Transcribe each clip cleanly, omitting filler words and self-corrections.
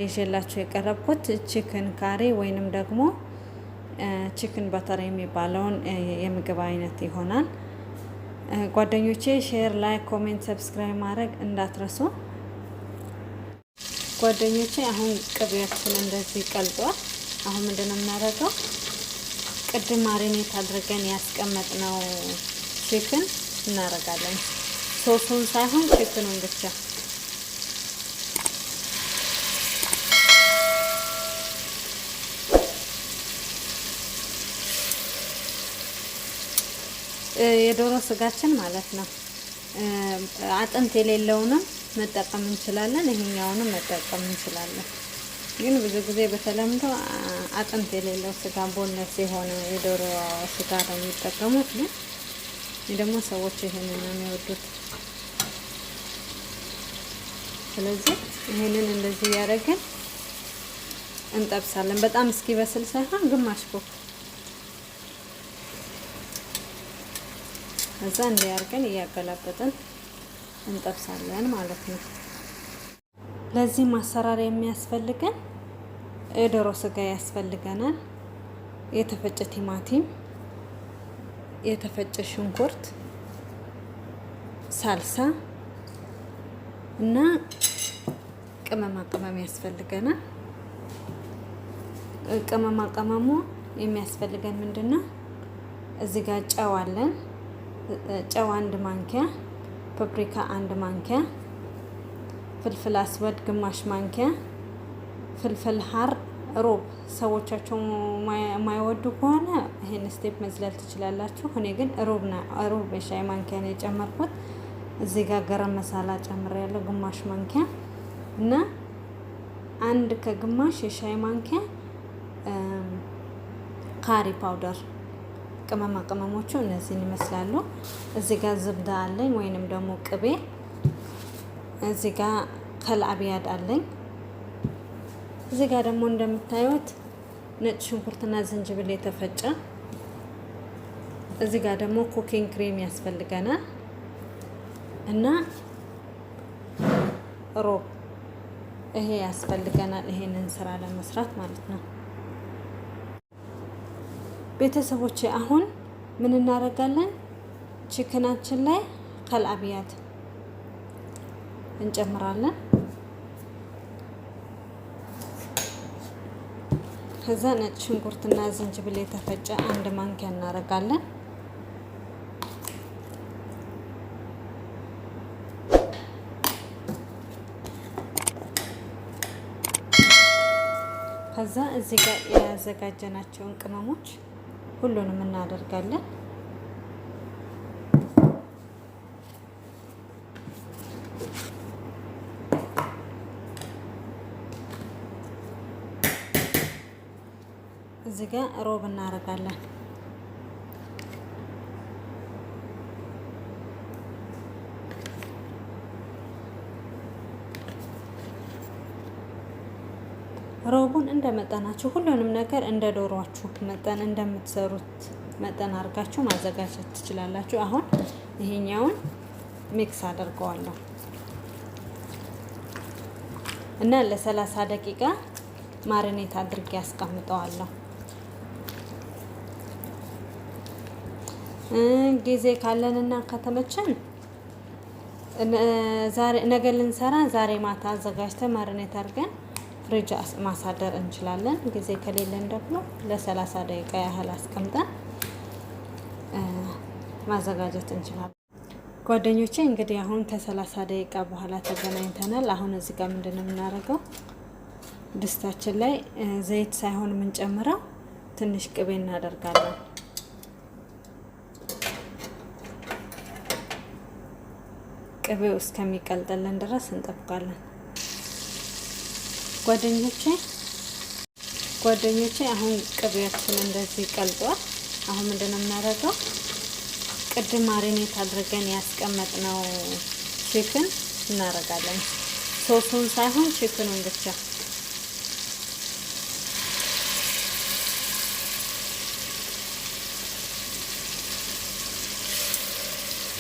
ይዤላችሁ የቀረብኩት ቺክን ካሪ ወይንም ደግሞ ቺክን በተር የሚባለውን የምግብ አይነት ይሆናል። ጓደኞቼ ሼር፣ ላይክ፣ ኮሜንት፣ ሰብስክራይብ ማድረግ እንዳትረሱ። ጓደኞቼ አሁን ቅቤያችን እንደዚህ ቀልጧል። አሁን ምንድነው የምናደርገው? ቅድም ማሪኔት አድርገን ያስቀመጥነው ቺክን እናደርጋለን። ሶሱን ሳይሆን ቺክኑን ብቻ። የዶሮ ስጋችን ማለት ነው። አጥንት የሌለውንም መጠቀም እንችላለን፣ ይሄኛውንም መጠቀም እንችላለን። ግን ብዙ ጊዜ በተለምዶ አጥንት የሌለው ስጋ ቦነስ የሆነ የዶሮ ስጋ ነው የሚጠቀሙት። ግን ደግሞ ሰዎች ይሄንን ነው የሚወዱት። ስለዚህ ይሄንን እንደዚህ ያደረግን እንጠብሳለን። በጣም እስኪበስል ሳይሆን ግማሽ ኮክ እዛ እንዲያርገን እያገላበጥን እንጠብሳለን ማለት ነው። ለዚህ ማሰራር የሚያስፈልገን የዶሮ ስጋ ያስፈልገናል። የተፈጨ ቲማቲም፣ የተፈጨ ሽንኩርት፣ ሳልሳ እና ቅመማ ቅመም ያስፈልገናል። ቅመማ ቅመሙ የሚያስፈልገን ምንድነው? እዚህ ጋር ጨው አለን። ጨው 1 ማንኪያ፣ ፓፕሪካ 1 ማንኪያ፣ ፍልፍል አስወድ ግማሽ ማንኪያ፣ ፍልፍል ሀር ሩብ። ሰዎቻቸው የማይወዱ ከሆነ ይሄን ስቴፕ መዝለል ትችላላችሁ። እኔ ግን ሩብ የሻይ ማንኪያ ነው የጨመርኩት። እዚህ ጋር ገረም መሳላ ጨምሬያለሁ ግማሽ ማንኪያ እና 1 ከግማሽ የሻይ ማንኪያ ካሪ ፓውደር። ቅመማ ቅመሞቹ እነዚህን ይመስላሉ። እዚህ ጋር ዝብዳ አለኝ ወይንም ደግሞ ቅቤ። እዚህ ጋር ከልአብያድ አለኝ። እዚህ ጋር ደግሞ እንደምታዩት ነጭ ሽንኩርትና ዝንጅብል የተፈጨ። እዚህ ጋር ደግሞ ኩኪንግ ክሬም ያስፈልገናል እና ሮብ ይሄ ያስፈልገናል ይሄንን ስራ ለመስራት ማለት ነው። ቤተሰቦቼ አሁን ምን እናደርጋለን? ቺክናችን ላይ ከልአብያድ እንጨምራለን። ከዛ ነጭ ሽንኩርትና ዝንጅብል የተፈጨ 1 ማንኪያ እናደርጋለን። ከዛ እዚህ ጋር ያዘጋጀናቸውን ቅመሞች ሁሉንም እናደርጋለን። እዚህ ጋር ሮብ እናደርጋለን። ሮቡን እንደ መጠናችሁ ሁሉንም ነገር እንደ ዶሮአችሁ መጠን እንደምትሰሩት መጠን አድርጋችሁ ማዘጋጀት ትችላላችሁ። አሁን ይሄኛውን ሚክስ አድርገዋለሁ እና ለ30 ደቂቃ ማሪኔት አድርጌ አስቀምጠዋለሁ። ጊዜ ካለንና ከተመቸን ነገ ልንሰራ ዛሬ ማታ አዘጋጅተን ማሪኔት አድርገን ፍሪጅ ማሳደር እንችላለን። ጊዜ ከሌለን ደግሞ ለ30 ደቂቃ ያህል አስቀምጠን ማዘጋጀት እንችላለን። ጓደኞቼ እንግዲህ አሁን ከ30 ደቂቃ በኋላ ተገናኝተናል። አሁን እዚህ ጋር ምንድነው የምናደርገው? ድስታችን ላይ ዘይት ሳይሆን የምንጨምረው ትንሽ ቅቤ እናደርጋለን። ቅቤው እስከሚቀልጥልን ድረስ እንጠብቃለን። ጓደኞቼ አሁን ቅቤያችን እንደዚህ ቀልጧል። አሁን ምንድነው የምናደርገው? ቅድም ማሪኔት አድርገን ያስቀመጥነው ቺክን እናደርጋለን። ሶሱን ሳይሆን ቺክኑን ብቻ።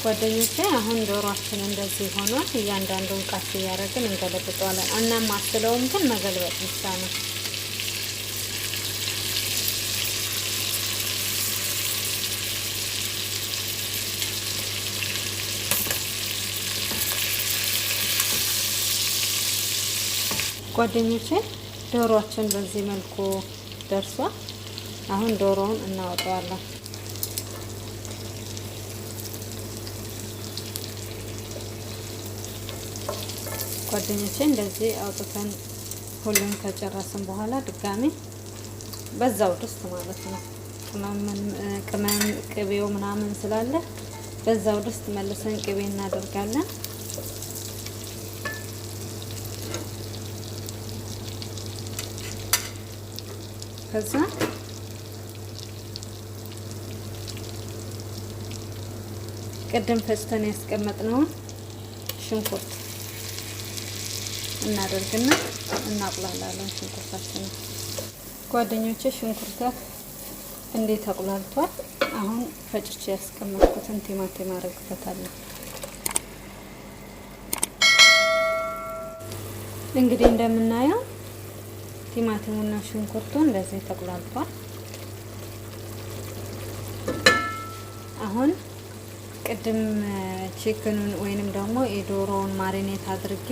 ጓደኞቼ አሁን ዶሮአችን እንደዚህ ሆኗል። እያንዳንዱን ቃስ እያደረግን እንገለብጠዋለን። አናማስለውም፣ ግን መገልበጥ ብቻ ነው። ጓደኞቼ ዶሮአችን በዚህ መልኩ ደርሷል። አሁን ዶሮውን እናወጣዋለን። ጓደኞቼ እንደዚህ አውጥተን ሁሉም ከጨረስን በኋላ ድጋሚ በዛው ድስት ማለት ነው ቅመም ቅቤው ምናምን ስላለ በዛው ድስት መልሰን ቅቤ እናደርጋለን። ከዛ ቅድም ፈጭተን ያስቀመጥነውን ሽንኩርት እናደርግና እናቁላላለን ሽንኩርታችንን። ጓደኞቼ ሽንኩርታት እንዴት አቁላልቷል። አሁን ፈጭቼ ያስቀመጥኩትን ቲማቲም አደርግበታለሁ። እንግዲህ እንደምናየው ቲማቲሙና ሽንኩርቱ እንደዚህ ተቁላልቷል። አሁን ቅድም ቺክኑን ወይንም ደግሞ የዶሮውን ማሪኔት አድርጌ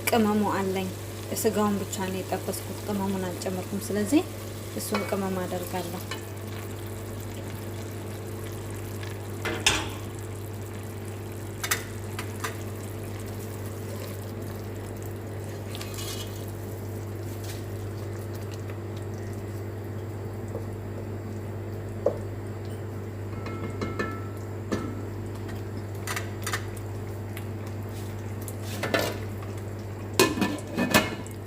ቅመሙ አለኝ። ስጋውን ብቻ ነው የጠበስኩት፣ ቅመሙን አልጨመርኩም። ስለዚህ እሱን ቅመም አደርጋለሁ።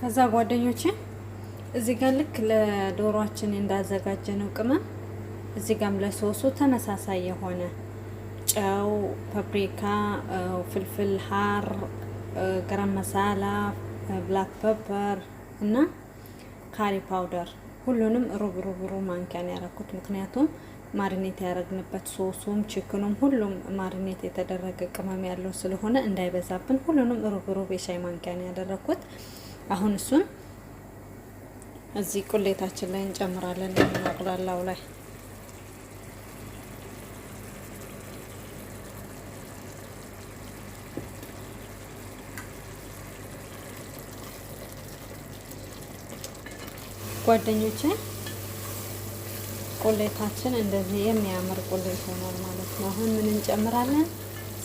ከዛ ጓደኞቼ እዚህ ጋር ልክ ለዶሮአችን እንዳዘጋጀነው ቅመም እዚህ ጋርም ለሶሱ ተመሳሳይ የሆነ ጨው፣ ፓፕሪካ፣ ፍልፍል ሀር፣ ገረም መሳላ፣ ብላክ ፔፐር እና ካሪ ፓውደር ሁሉንም ሩብ ማንኪያን ያረኩት። ምክንያቱም ማሪኔት ያደረግንበት ሶሱም ቺክኑም ሁሉም ማሪኔት የተደረገ ቅመም ያለው ስለሆነ እንዳይበዛብን ሁሉንም ሩብ የሻይ ማንኪያን ያደረኩት። አሁን እሱን እዚህ ቁሌታችን ላይ እንጨምራለን። የምናቁላላው ላይ ጓደኞቼ ቁሌታችን እንደዚህ የሚያምር ቁሌት ሆኗል ማለት ነው። አሁን ምን እንጨምራለን?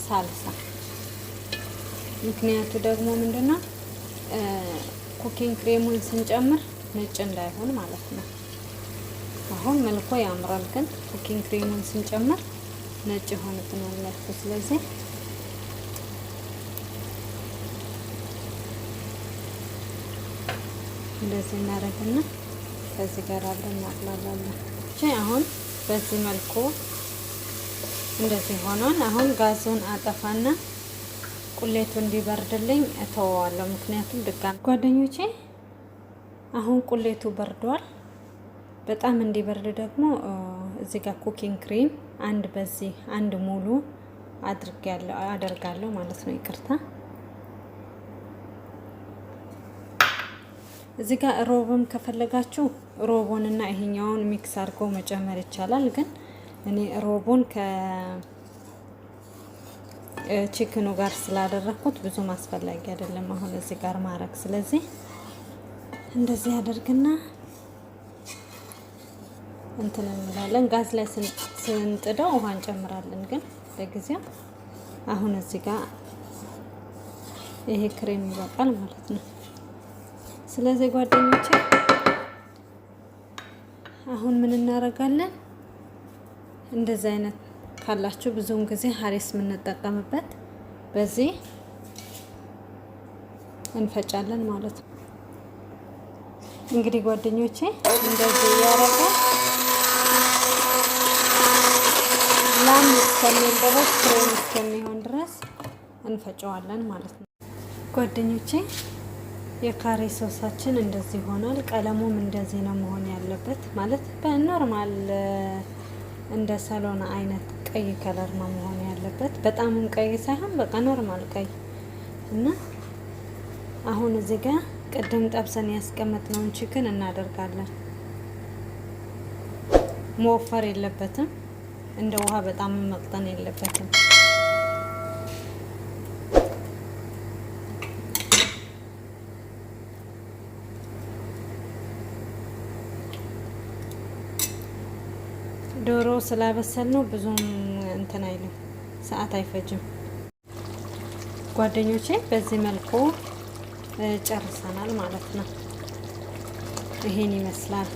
ሳልሳ። ምክንያቱ ደግሞ ምንድነው? ኩኪንግ ክሬሙን ስንጨምር ነጭ እንዳይሆን ማለት ነው። አሁን መልኩ ያምራል፣ ግን ኩኪንግ ክሬሙን ስንጨምር ነጭ ይሆንብናል መልኩ። ስለዚህ እንደዚህ እናደርግና ከዚህ ጋር አብረን እናቅላላለን። አሁን በዚህ መልኩ እንደዚህ ሆኗል። አሁን ጋዙን አጠፋና ቁሌቱ እንዲበርድልኝ እተወዋለሁ። ምክንያቱም ድጋሚ ጓደኞቼ አሁን ቁሌቱ በርዷል። በጣም እንዲበርድ ደግሞ እዚህ ጋር ኩኪንግ ክሬም በዚህ አንድ ሙሉ አደርጋለሁ ማለት ነው። ይቅርታ። እዚህ ጋር ሮብም ከፈለጋችሁ ሮቡንና ይሄኛውን ሚክስ አድርጎ መጨመር ይቻላል። ግን እኔ ሮቡን ቺክኑ ጋር ስላደረኩት ብዙ ማስፈላጊ አይደለም አሁን እዚህ ጋር ማድረግ። ስለዚህ እንደዚህ አደርግና እንትን እንላለን። ጋዝ ላይ ስንጥደው ውሃ እንጨምራለን። ግን ለጊዜው አሁን እዚህ ጋር ይሄ ክሬም ይበቃል ማለት ነው። ስለዚህ ጓደኞቼ አሁን ምን እናደርጋለን? እንደዚህ አይነት ካላችሁ ብዙውን ጊዜ ሀሪስ የምንጠቀምበት በዚህ እንፈጫለን ማለት ነው። እንግዲህ ጓደኞቼ እንደዚህ ያረጋ ላም እስከሚል ድረስ ክሬም እስከሚሆን ድረስ እንፈጨዋለን ማለት ነው። ጓደኞቼ የካሬ ሶሳችን እንደዚህ ሆኗል። ቀለሙም እንደዚህ ነው መሆን ያለበት። ማለት በኖርማል እንደ ሰሎና አይነት ቀይ ከለር ነው መሆን ያለበት። አለበት። በጣምም ቀይ ሳይሆን በቃ ኖርማል ቀይ እና አሁን እዚህ ጋር ቅድም ጠብሰን ያስቀመጥነውን ቺክን እናደርጋለን። መወፈር የለበትም፣ እንደ ውሃ በጣም መቅጠን የለበትም። ዶሮ ስላበሰል ነው ብዙም እንትን አይልም፣ ሰዓት አይፈጅም። ጓደኞቼ በዚህ መልኩ ጨርሰናል ማለት ነው። ይሄን ይመስላል።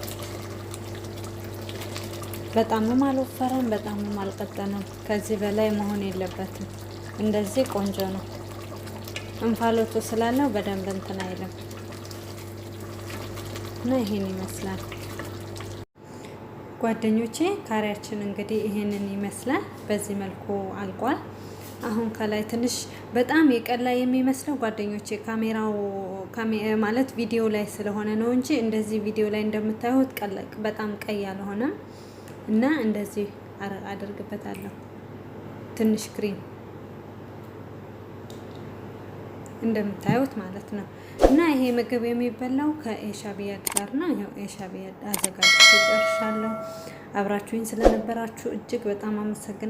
በጣምም አልወፈረም፣ በጣምም አልቀጠንም። ከዚህ በላይ መሆን የለበትም። እንደዚህ ቆንጆ ነው። እንፋሎቱ ስላለው በደንብ እንትን አይልም እና ይሄን ይመስላል ጓደኞቼ። ካሪያችን እንግዲህ ይሄንን ይመስላል። በዚህ መልኩ አልቋል። አሁን ከላይ ትንሽ በጣም የቀላ የሚመስለው ጓደኞቼ ካሜራው ማለት ቪዲዮ ላይ ስለሆነ ነው እንጂ እንደዚህ ቪዲዮ ላይ እንደምታዩት በጣም ቀይ አልሆነም እና እንደዚህ አደርግበታለሁ ትንሽ ክሬም እንደምታዩት ማለት ነው። እና ይሄ ምግብ የሚበላው ከኤሻቢያድ ጋር ነው። ይሄው ኤሻቢያድ አዘጋጅቼ ጨርሻለሁ። አብራችሁኝ ስለነበራችሁ እጅግ በጣም አመሰግናለሁ።